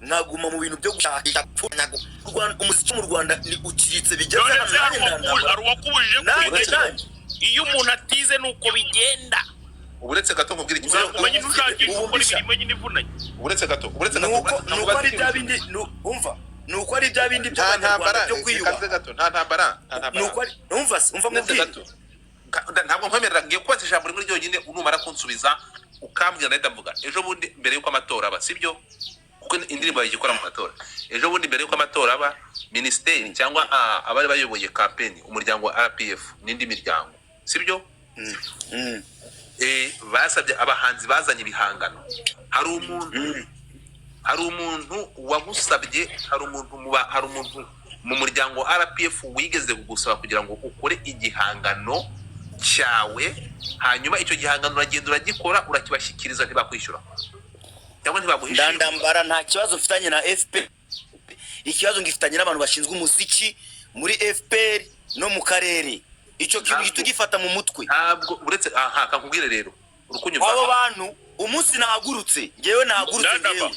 nkaguma mu bintu byo gushakisha kunyago umuziki mu Rwanda ni ucitse bigeze arwakubuje nanjye iyo umuntu atize nuko bigenda uburetse gato nkubwira ikibazo umenye nushakisha ukora imirimo nyine ivunanye uburetse gato nuko ari bya bindi umva nuko ari bya bindi byo kwiyuba gato nta ntambara nuko ari umva mubwire ntabwo nkwemerera ngiye kubaza ijambo rimwe ryonyine unumara kunsubiza ukambwira ndahita mvuga ejo bundi mbere yuko amatora aba sibyo kuko indirimbo yigikora mu matora ejo bundi mbere yuko amatora aba ministeri cyangwa abari bayoboye campaign umuryango wa RPF n'indi miryango sibyo basabye abahanzi bazanye ibihangano hari umuntu wagusabye hari umuntu mu muryango wa RPF wigeze kugusaba kugira ngo ukore igihangano cyawe hanyuma icyo gihangano uragenda uragikora urakibashyikiriza ntibakwishyura cyangwa ntibaguhishira ndandambara nta kibazo mfitanye na FPR ikibazo ngifitanye n'abantu bashinzwe umuziki muri FPR no mu karere icyo kintu tugifata mu mutwe ntabwo uretse kankubwire rero urukunyumva abo bantu umunsi nahagurutse ngewe nahagurutse ngewe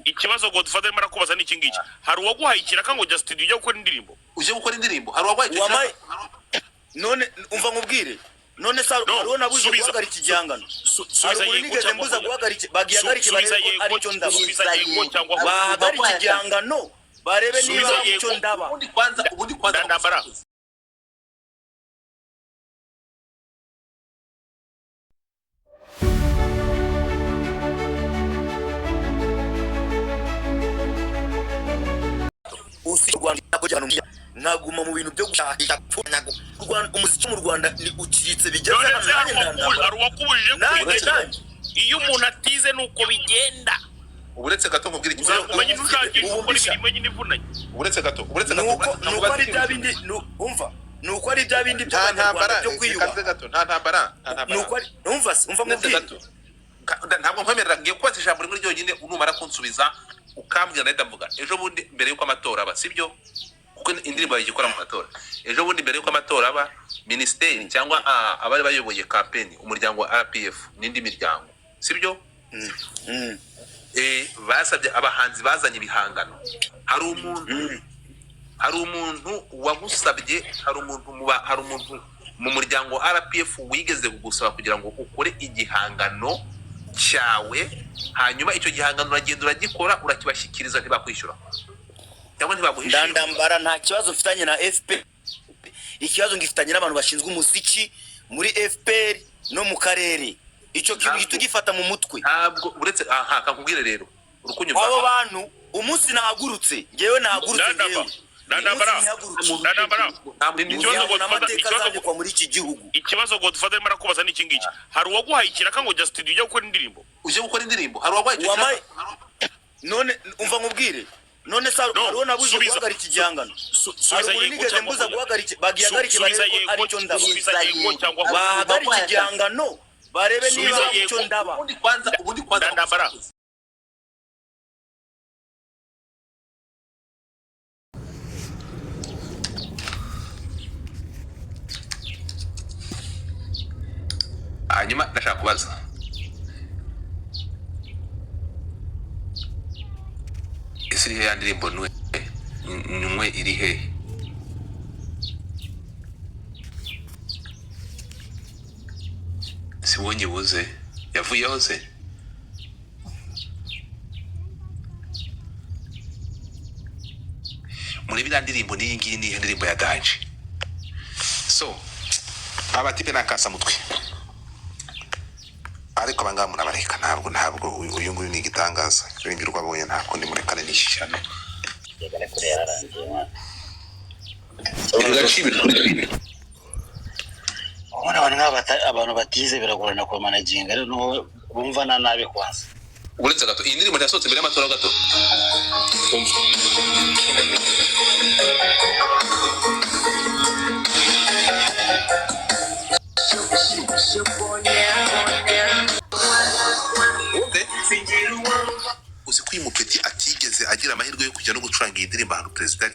ikibazo ngo dufate mara kubaza n'iki ngiki hari uwaguhaye ikiraka ngo just studio ujye gukora indirimbo uje gukora indirimbo hari uwaguhaye ikiraka none umva nkubwire none sa hariho nabuje guhagarika igihangano nigeze mbuza guhagarika bagihagarike barebe ko ari cyo ndaba bahagarika igihangano barebe niba ari cyo ndaba ubundi kwanza ndambara nkaguma mu bintu byo gushakisha kunyago umuziki mu Rwanda ni ucitse bigeze arwakubuje iyo umuntu atize nuko bigenda uburetse gato nkubwira ikibazo umenye nushakisha ukora imirimo nyine ivunanye uburetse gato nuko ari bya bindi umva nuko ari bya bindi byo kwiyuba nta ntambara nuko ari umva mubwire ntabwo nkwemerera ngiye kubaza ijambo rimwe ryonyine unumara kunsubiza ukambwira ndahita mvuga ejo bundi mbere yuko amatora aba sibyo kuko indirimbo yigikora mu matora ejo bundi mbere yuko amatora aba ministeri cyangwa abari bayoboye campaign umuryango wa RPF n'indi miryango sibyo basabye abahanzi bazanye ibihangano hari umuntu wagusabye hari umuntu mu muryango wa RPF wigeze kugusaba kugira ngo ukore igihangano cyawe hanyuma icyo gihangano uragenda uragikora urakibashyikiriza ntibakwishyura cyangwa ntibaguhishira ndandambara nta kibazo mfitanye na FPR ikibazo ngifitanye n'abantu bashinzwe umuziki muri FPR no mu karere icyo kintu tugifata mu mutwe ntabwo uretse kankubwire rero urukunyumva abo bantu umunsi nahagurutse ngewe nahagurutse ngewe ikibazo ngo dufate mara kubaza n'iki ngiki hari uwaguhaye ikiraka ngo just studio ujye gukora indirimbo uje gukora indirimbo hari uwaguhaye ikiraka none umva nkubwire none sa hariho nabuje guhagarika igihangano nigeze mbuza guhagarika bagihagarike barebe ko ari cyo ndaba bahagarike igihangano barebe niba ari cyo ndaba ubundi kwanza ndambara hanyuma ndashaka kubaza ese irihe ya ndirimbo numwe iri hehe si wowe nyibuze yavuyeho se muri biriya ndirimbo n'iyi ngiyi nihe ndirimbo ya Daji so abatipe n'akasamutwe ariko abangaba murabareka ntabwo uyu nguyu ni igitangaza ibindi rwabonye ntabwo ndi murekane n'ishyano abantu batize biragorana kwa managinga rero bumva nabi kwanza uretse gato iyi ndirimbo yasohotse mbere y'amatora gato uzi ko uyu mupeti atigeze agira amahirwe yo kujya no gucuranga iyi ndirimbo ahantu perezida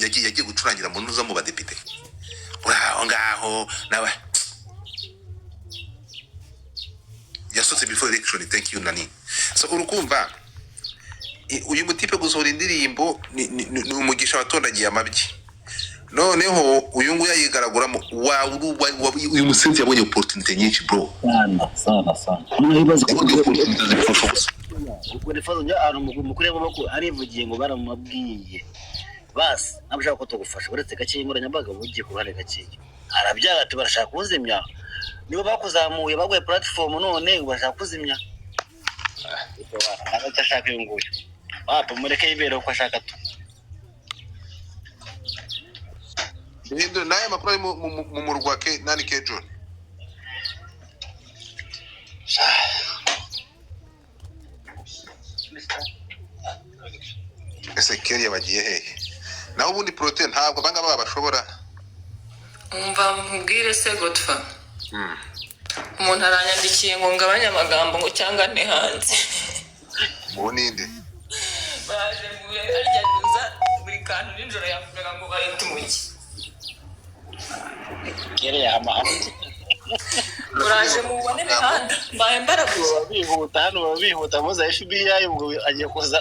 yagiye gucurangira mu ntuza mu badepite uri aho ngaho nawe peaceful election. Thank you Nani. So urukumva uyu mutipe gusohora indirimbo ni umugisha watondagiye amabyi. Noneho uyu nguyu yigaraguramo uyu musenzi yabonye opportunity nyinshi bro. Sana. Nibaza ko opportunity zifasha gusa. Ubwo nifazo njya ari umukuru w'amaboko arivugiye ngo baramubwiye. Basi nabashaka ko tugufasha uretse gake y'inkoranyambaga bugiye ku ruhande gake. Arabyara ati barashaka kuzimya. Niba bakuzamuye bagwe platform none bashaka kuzimya. Abashaka iyo nguyu. Wapo mureke ibere uko ashaka tu. Ndindo naye makuru ari mu murwa ke nani ke John. Ese keri yabagiye hehe? Naho ubundi protein ntabwo banga babashobora. Umva mubwire se Godfa. Umuntu aranyandikiye ngo ngabanya amagambo ngo cyangwa ne hanze. Ubu ninde? Baje muye aryanuza buri kantu n'injoro yavuga ngo bayite umuki. Kere ya mahanga. Uraje mubone bihanda mbaye mbaraguza Bihuta hano bihuta muza FBI ngo agiye kuza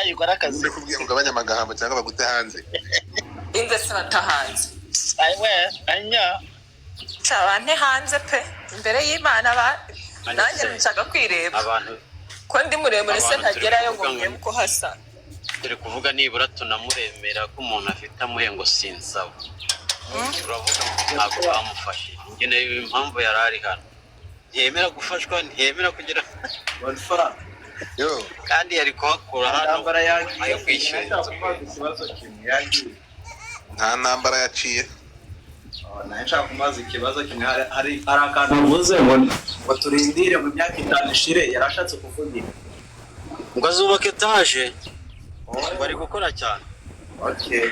ayikora akazi. Uri kubwiye mugabanya amagambo cyangwa bagute hanze. inze se batahanze. Aiwe anya. Cyabane hanze pe imbere y'Imana nanjye nshaka kwireba. Abantu ko ndi muremure se ntagerayo ngo mweme ko hasa. turi kuvuga nibura tunamuremera ko umuntu afite amuhengo sinsaba. Turavuga ntabwo bamufashe. Ngene impamvu yarari hano. Ntiyemera gufashwa, ntiyemera kugira Yo, kandi yari kuhakura hano ayo kwishyura ikibazo kimwe yagiye nta ntambara yaciye. nshaka kumaza ikibazo kimwe hari akantu uvuze ngo turindire mu myaka 5 ishire yarashatse kuvugira ngo azubake etaje bari gukora cyane. okay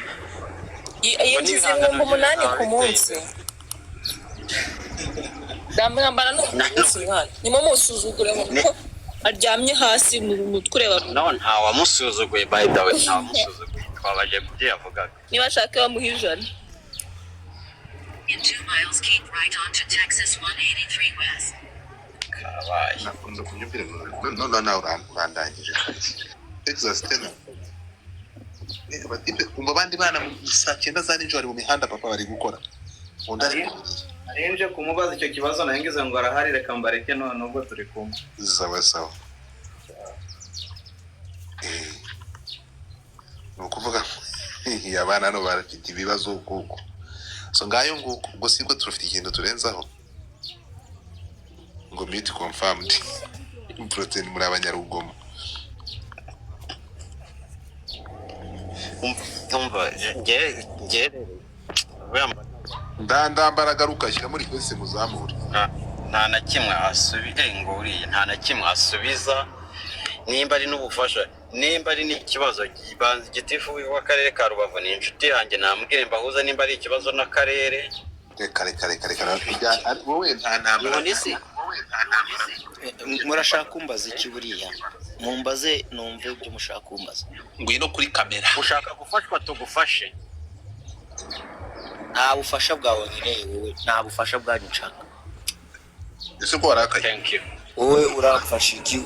yinjiza 8,000 ku munsi. Ndambara no kumunsi mwana. Nimo musuzugure ngo aryamye hasi mu mutkureba. No nta wamusuzuguye by the way, nta wamusuzuguye. Twabaje kubye yavugaga. Niba ashaka bamuhijana. In 2 miles, keep right onto Texas 183 West. Kabaye. Nakunda kunyumvira no urandangije. Texas tena. Batipe umubandi bana mu saa 9 za nijoro mu mihanda papa bari gukora. Undari arenje kumubaza icyo kibazo nangize ngo arahari reka mbareke none ubwo turi kumwe. sawa. Nukuvuga yabana no barafite ibibazo kuko. So ngayo nguko ubwo sibwo turafite ikintu turenzaho. Ngo meet confirmed. Protein muri abanyarugomo. Umva nge Ndambara garuka shyira muri kwese muzamure. nta na kimwe asubije nta na kimwe asubiza nimba ari n'ubufasha nimba ari n'ikibazo gitifu w'akarere ka Rubavu ni inshuti yanjye namubwire mbahuza nimba ari ikibazo n'akarere. Reka wowe nta ntambara. Murashaka kumbaza iki buriya? Mumbaze numve ibyo mushaka kumbaza. Ngwino kuri kamera. Ushaka gufashwa tugufashe. Nta bufasha bwawe nkeneye wowe, nta bufasha bwanyu nshaka. Ese ko warakaye? Thank you. Wowe uramfasha iki?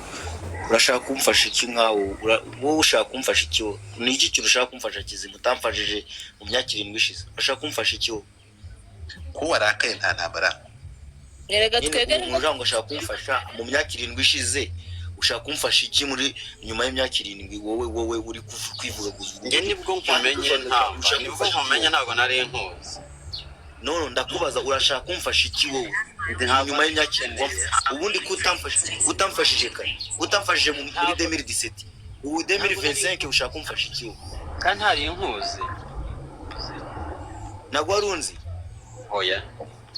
Urashaka kumfasha iki nkawo? Wowe ushaka kumfasha iki wowe? Ni iki kintu ushaka kumfasha kizi mutamfashije mu myaka 7 ishize? Urashaka kumfasha iki wowe? Ko warakaye nta ntambara. Nerega twege ngo ushaka kumfasha mu myaka 7 ishize. Ushaka kumfasha iki muri nyuma y'imyaka 7 wowe uri kwivuga guzuye? Nge nibwo nkumenye ntabwo nari nkuzi. No ndakubaza urashaka kumfasha iki wowe? Nyuma y'imyaka 7 ubundi kutamfashije kare. Utamfashije muri 2017. Ubu 2025 ushaka kumfasha iki wowe? Kandi hari nkuzi. Nagwa warunzi. Oya.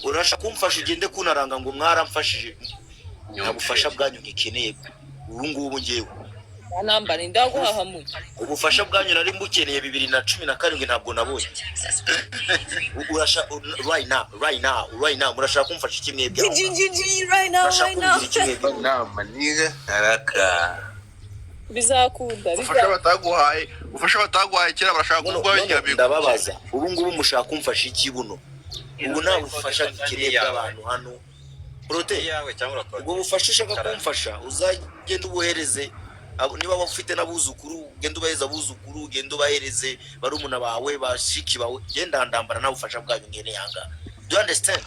Urashaka kumfasha ugende kunaranga ngo mwaramfashije. Ntabufasha bwanyu ngikeneye. Ubu ngubu ngewe. nambara ndaguhahamu. Ubufasha bwanyu nari mbukeneye 2017 ntabwo nabonye. Urashaka right now murashaka kumfasha iki mwebwe? Right now. Nama niga araka. Bizakunda. Ufasha bataguhaye kera barashaka kurwaye nyabiko. Ndababaza. Ubu ngubu mushaka kumfasha iki buno? Ubu nta bufasha ngikeneye bw'abantu hano. prote yawe cyangwa ubwo bufasha ushaka kumfasha uzagenda ubuhereze niba bafite n'abuzukuru genda ubahereza abuzukuru genda ubahereze barumuna bawe bashiki bawe genda ndambara nawe ufasha bwanyu ngene yanga do you understand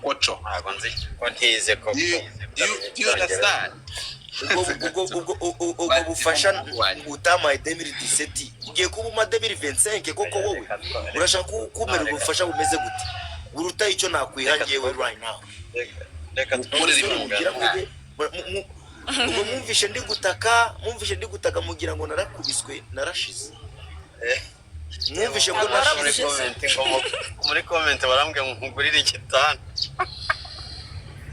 Ocho. ntabwo nzi ko ntize ko Do you understand? ubwo bufasha utamaye 2017 ugiye kuba uma 2025 koko wowe urashaka kumera ubufasha bumeze gute uruta icyo nakwihangiye we right now reka tukorere ibintu ubwo mwumvishe ndi gutaka mugira ngo narakubiswe narashize mwumvishe ngo narashize muri comment barambwe nkugurira igitanda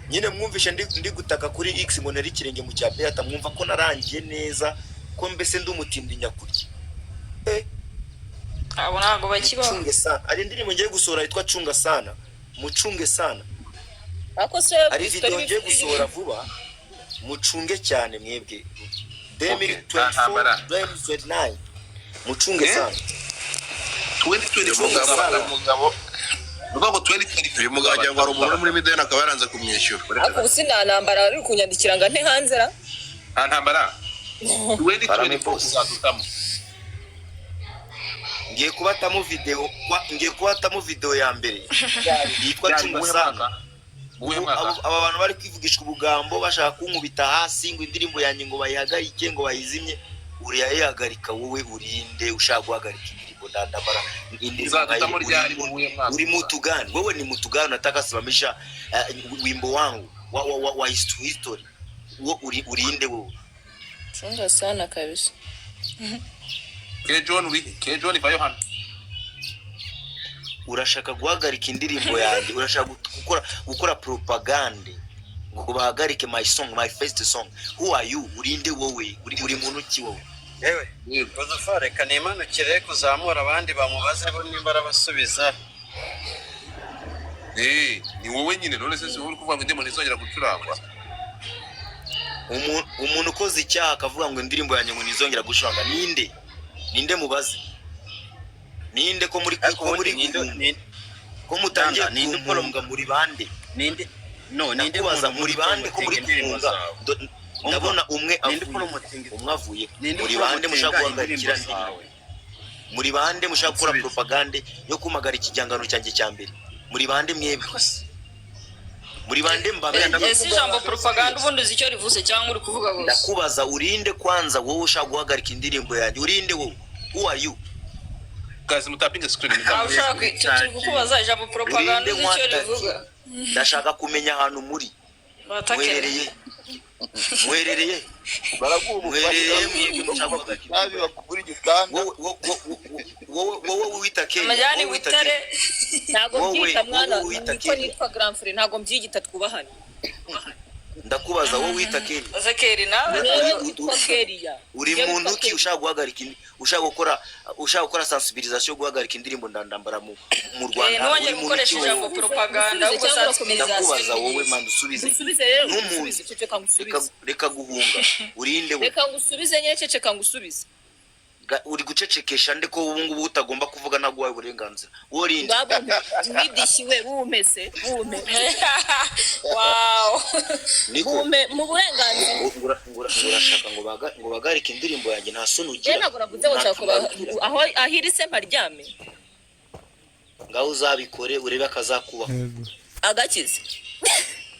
nyine mwumvishe ndi gutaka kuri X ngo nari kirenge mu cya Beata mwumva ko narangiye neza ko mbese ndi umutindi nyakurya abo ntabwo bakibaho Chunge sana ari ndirimbo ngiye gusohora yitwa Chunga sana mucunge sana ako se ari video ngiye gusohora vuba mucunge cyane mwebwe 2024 mucunge sana 2024 mugabo Nuko 2024 uyu mugabo ajya ngo ari umuntu muri mideni akaba yaranze kumwishyura ako usinanambara ari kunyandikira ngo ntihanzera ntambara 2024 uzadutamo ngiye kubatamo video ya mbere yitwa Chunga sana aba bantu bari kwivugisha ubugambo bashaka kunkubita hasi ngo indirimbo yanjye ngo bayihagarike ngo bayizimye uriya yihagarika wowe urinde ushaka guhagarika indirimbo ndandabara uzadutamo ryari mu uri mutugani wewe ni mutugani nataka simamisha wimbo wangu wa history wo urinde wowe Chunga sana kabisa Kejon vayo hano urashaka guhagarika indirimbo yanjye urashaka gukora propaganda ngo bahagarike my song my first song who are you urinde wowe uri muntu ki wowe yewe uzufare kanimanukire kuzamura abandi bamubaze bo nimba arabasubiza ni wowe nyine none se uri kuvuga ngo indimo nizongera gucurangwa umuntu ukoze icyaha akavuga ngo indirimbo yanjye ngo nizongera gucuranga ninde mubaze ninde ko muri ko mutangiye kumurunga muri bande ninde baza muri bande ko muri kumurunga ndabona umwe avuye muri bande mushaka guhagarikira muri bande mushaka gukora propaganda yo kumagara ikijyangano cyanjye cya mbere muri bande mwebwe muri bande mbabenda ese ijambo propaganda ubundi uzi icyo rivuze cyangwa uri kuvuga gusa ndakubaza urinde kwanza wowe ushaka guhagarika indirimbo yanjye urinde wowe who are you guys mutapinga screen turi kukubaza ijambo propaganda uzi icyo rivuga ndashaka kumenya ahantu muri mwerereye nabi bakugura igitanda wowe wita Kenya amajyani witare ntago mbyita mwana niko nitwa grand frère ntago mbyigita twubahanye ndakubaza wowe wita Kenya Zakeri nawe witwa Keria uri muntu ki ushaka guhagarika ushaka gukora sensibilisation guhagarika indirimbo ndandambara mu Rwanda none gukoresha ijambo propaganda ubwo ndakubaza wowe manda usubize rero reka guhunga urinde wowe reka ngusubize nyine ceceka ngusubize uri gucecekesha ndeko ubu ngubu utagomba kuvuga nagwo wawe uburenganzira worinde mwidishiwe rumese bume wow bume mu burenganzira urashaka ngo bagarike indirimbo yanjye nta soni ugira ntabwo navuze ngo nshaka aho ahirise mparyame ngaho uzabikore urebe akazakubaho agakize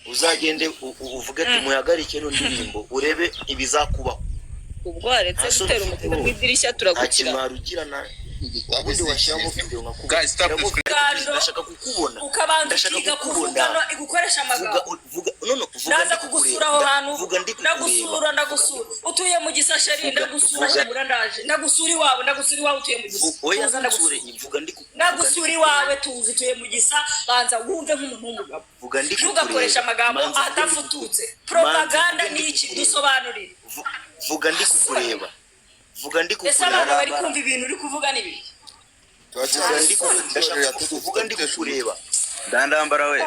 uzagende uvuge ati muhagarike no ndirimbo urebe ibizakubaho ubwo aretse gutera umutwe mu idirishya turagukira akimarugirana ubundi washyiramo video nkakuvuga guys stop this ndashaka kukubona ukabanza ukiga kuvugana igukoresha amagambo ndaza kugusura aho hantu ndagusura utuye mu gisashari ndagusura ndagusura iwawe utuye mu gisa oya ndagusura mvuga ndagusura iwawe tuye mu gisa banza wumve nk'umuntu w'umugabo vuga ntugakoresha amagambo atafututse propaganda ni iki dusobanurire vuga kukureba ese abantu bari kumva ibintu uri kuvuga n'ibiki vuga kukureba ndandambara we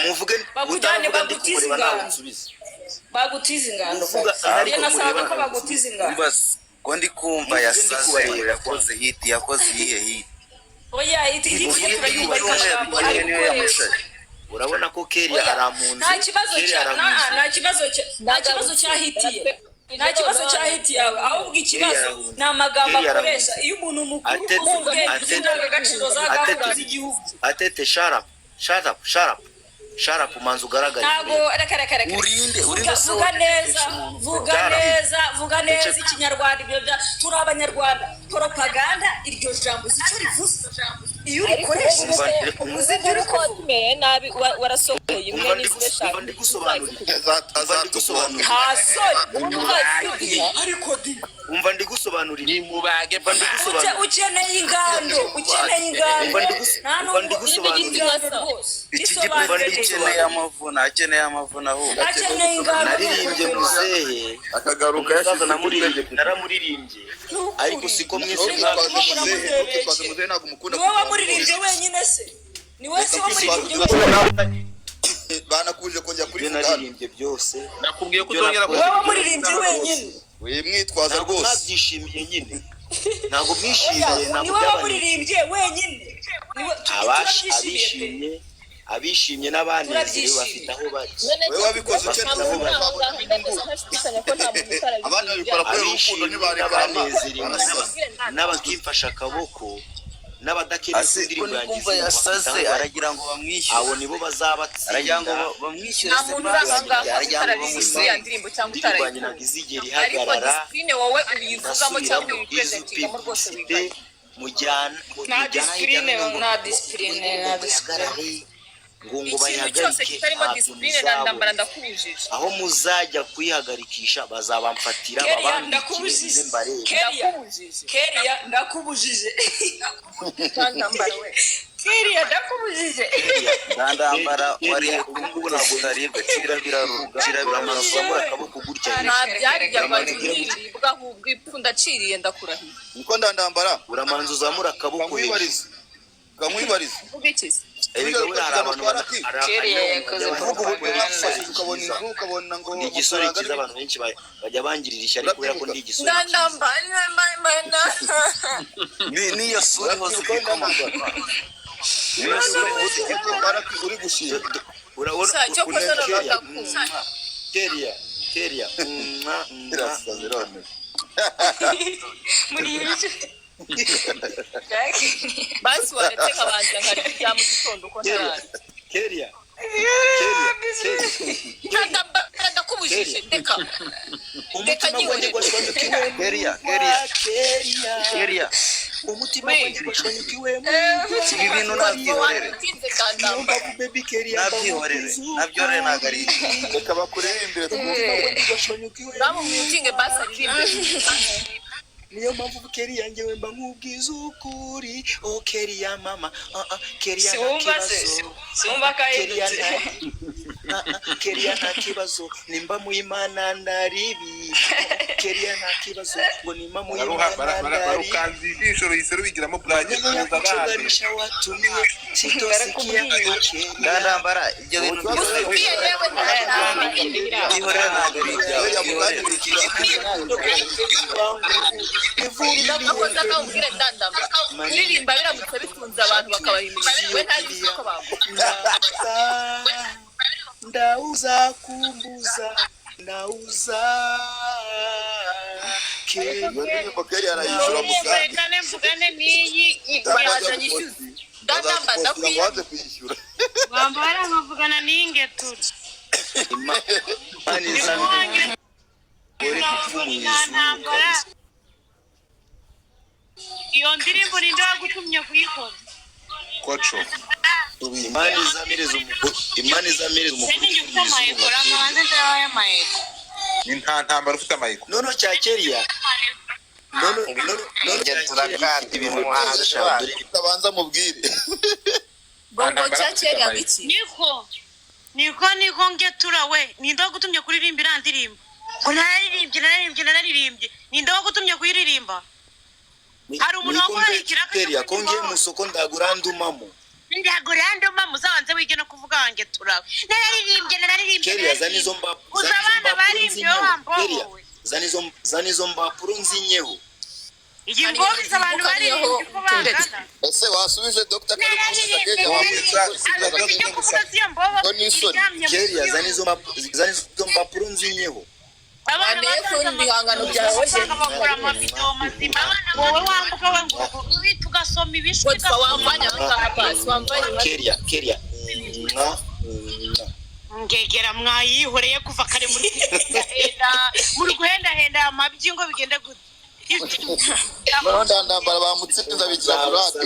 muvuge bagujyane bagutize ingano bagutize ingano iyo nasaba ko bagutize ingano ko ndi kumva yasaze yakoze hit yakoze iyihe hit oya hit turayumva urabona ko Keria aramunze nta kibazo cyahitiye nta kibazo cyahitiye ahubwo ikibazo ni amagambo akoresha iyo umuntu mukuru umubwe indangagaciro za gahunda z'igihugu. Atete shut up manzu ugaragara ntago reka vuga neza ikinyarwanda ibyo turi abanyarwanda propaganda iryo jambo zicyo rivuze iyo urikoresha umuzi uri kotumeye nabi warasohoye imwe n'izeshaka umva ndigusobanurira ni mubage ukeneye ingando akeneye amavuna ahubwo naririmbye muzehe akagaruka yasize naramuririmbye ariko siko mwese muzehe ntabwo mukunda niwe wamuririmbye wenyine se niwe se wamuririmbye banakuje kongera kuri naririmbye byose nakubwiye ko utongera niwe wamuririmbye wenyine mwitwaza rwose nabyishimiye nyine ntabwo mwishimiye niwe wamuririmbye wenyine abishimye n'abandi bafite aho bari wewe wabikoze ukeneye aho bari abandi babikora kubera urukundo n'abanezerewe n'abakimfasha akaboko n'abadakera indirimbo yanjye yasaze aragira ngo bamwishyure abo nibo bazabatsinda aragira ngo bamwishyure se aragira ngo bamushyire indirimbo cyangwa utarayikunda izigera ihagarara discipline wowe uyivugamo cyangwa uyipresentingamo rwose wiganye mujyana nta discipline ngo bayihagarike aho muzajya kuyihagarikisha bazabamfatira babambikire mbarebe Keria ndakubujije ndandambara wari ubungubu ntabwo utaribwa biramasomo akaboko gutya bwa ahubwo ipfunda ciriye ndakurahiye niko ndandambara uramanza uzamura akaboko kamwibariza ni igisore cyiza abantu benshi bajya bangirira ishyari kubera ko ndi igisore niyo sura hose kwikoma uri gushira urabona Keria muri basi waretse kabanza nkari bya mu gitondo ko ntarari Keria ndakubujije ndeka Keria umutima wanjye washanyukiwemo ibi bintu nabyihorere nabyihorere ntabwo ari reka bakuririmbire bamumwutinge basi aririmbe niyo mpamvu Keria njyewe mba nkubwiza ukuri Keria mama Keria Keria nta kibazo nimba mu Imana ndaribi Keria nta kibazo ngo nimba mu Imana barukanzi ijoro yisero bigiramo blanche kuzarisha watumiye sitosikia ndandambara ibyo bintu byose ihorera ntabwo ari ibyawe ndakoze akawubwire ndandamba kuririmba biramutse bitunze abantu bakabahimiriza we ntazi uko bagukunda ndauza kumbuza ndauza Keria arayishura muganga mvugane niyi yazanye ishyuzi ndandamba ndakwiye bambara nkavugana n'ingetura iyo ndirimbo ninde wagutumye kuyikora koco imana izamireza ni nta ntambara ufite amayiko nono cya Keria turakata ibintu muhasha utabanza mubwire bongo cya Keria ngiki niko ngetura we ninde wagutumye kuririmba irandirimbo ngo nararirimbye ninde wagutumye kuyiririmba hari umuntu waguharikira Keria ko ngiye mu soko ndagurandumamo muzabanze wige no kuvuga wanjye turawe nararirimbye Keria zanizo mbapuro nzinyeho iyi mbobi abantu bari ko bangana ese wasubije Dr. Karukusi Keria Keria zanizo mpapuro nzinyeho abana ibihangano byawe bakora amabido mazima wowe wambuka we tugasoma ibishwi wamvanya nk'abasi wamvanya Keria ngegera mwayihoreye kuva kare muri guhenda amabyi ngo bigende gute Manda ndambara bamutsipiza bizakurate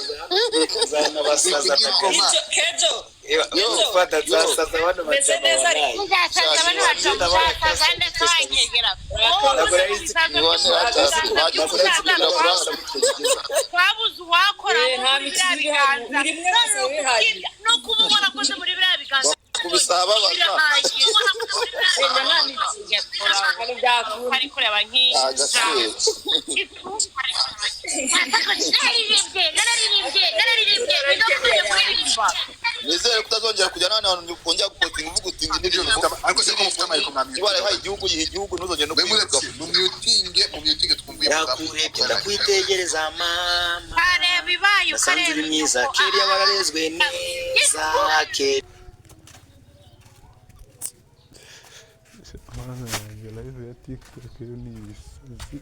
zana basaza kejo yo fata sasa bano neza ari uzasaza bano bacamusaza ndetse wanyegera twabuze uwakora no kumubona ko muri biriya biganza kubisaba ari kureba nizere kutazongera kujya nane abantu kongera gupotinga uvuga uti nibyo ariko se ko mufite amayikomami ibara hayi igihugu ntuzongera no kwivuga mu myutinge twumviye yakurebye ndakwitegereza mama areba ibaye ukareba myiza Keria bararezwe neza Keria Mana yanjye live ya TikTok yo ni ibisazi